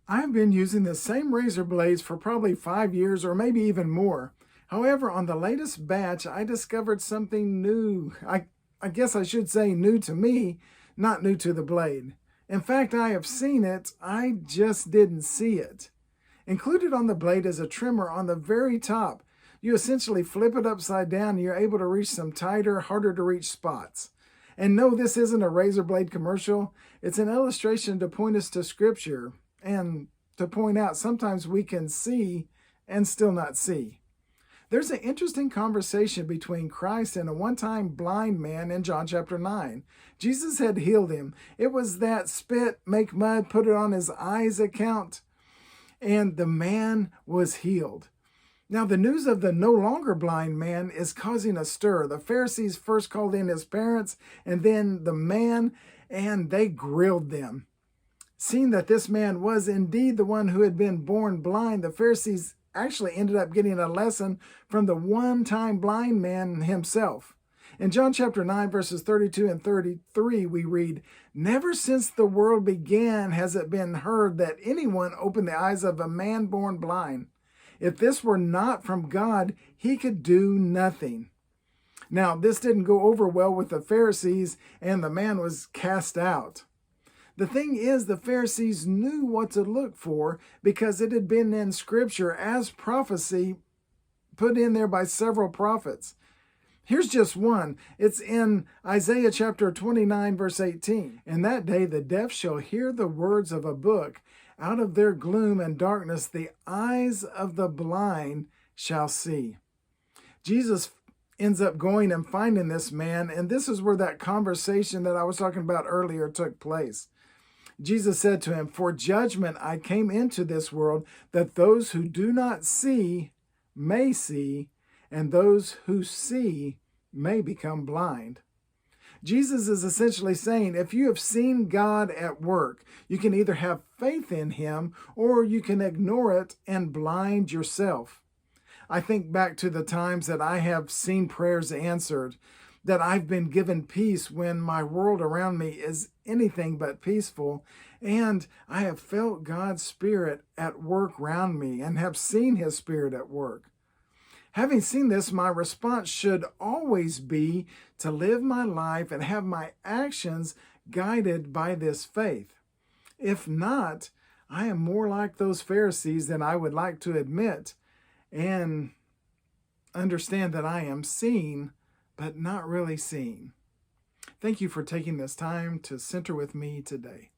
I've been using the same razor blades for probably 5 years or maybe even more. However, on the latest batch, I discovered something new. I guess I should say new to me, not new to the blade. In fact, I have seen it, I just didn't see it. Included on the blade is a trimmer on the very top. You essentially flip it upside down and you're able to reach some tighter, harder to reach spots. And no, this isn't a razor blade commercial. It's an illustration to point us to scripture and to point out sometimes we can see and still not see. There's an interesting conversation between Christ and a one-time blind man in John chapter 9. Jesus had healed him. It was that spit, make mud, put it on his eyes account, and the man was healed. Now, the news of the no longer blind man is causing a stir. The Pharisees first called in his parents and then the man, and they grilled them. Seeing that this man was indeed the one who had been born blind, the Pharisees actually ended up getting a lesson from the one-time blind man himself. In John chapter 9, verses 32 and 33, we read, "Never since the world began has it been heard that anyone opened the eyes of a man born blind. If this were not from God, he could do nothing." Now, this didn't go over well with the Pharisees, and the man was cast out. The thing is, the Pharisees knew what to look for because it had been in Scripture as prophecy put in there by several prophets. Here's just one. It's in Isaiah chapter 29, verse 18. "In that day the deaf shall hear the words of a book. Out of their gloom and darkness the eyes of the blind shall see." Jesus ends up going and finding this man, and this is where that conversation that I was talking about earlier took place. Jesus said to him, "For judgment I came into this world, that those who do not see may see, and those who see may become blind." Jesus is essentially saying, if you have seen God at work, you can either have faith in him or you can ignore it and blind yourself. I think back to the times that I have seen prayers answered, that I've been given peace when my world around me is anything but peaceful, and I have felt God's Spirit at work around me and have seen his Spirit at work. Having seen this, my response should always be to live my life and have my actions guided by this faith. If not, I am more like those Pharisees than I would like to admit, and understand that I am seeing, but not really seeing. Thank you for taking this time to center with me today.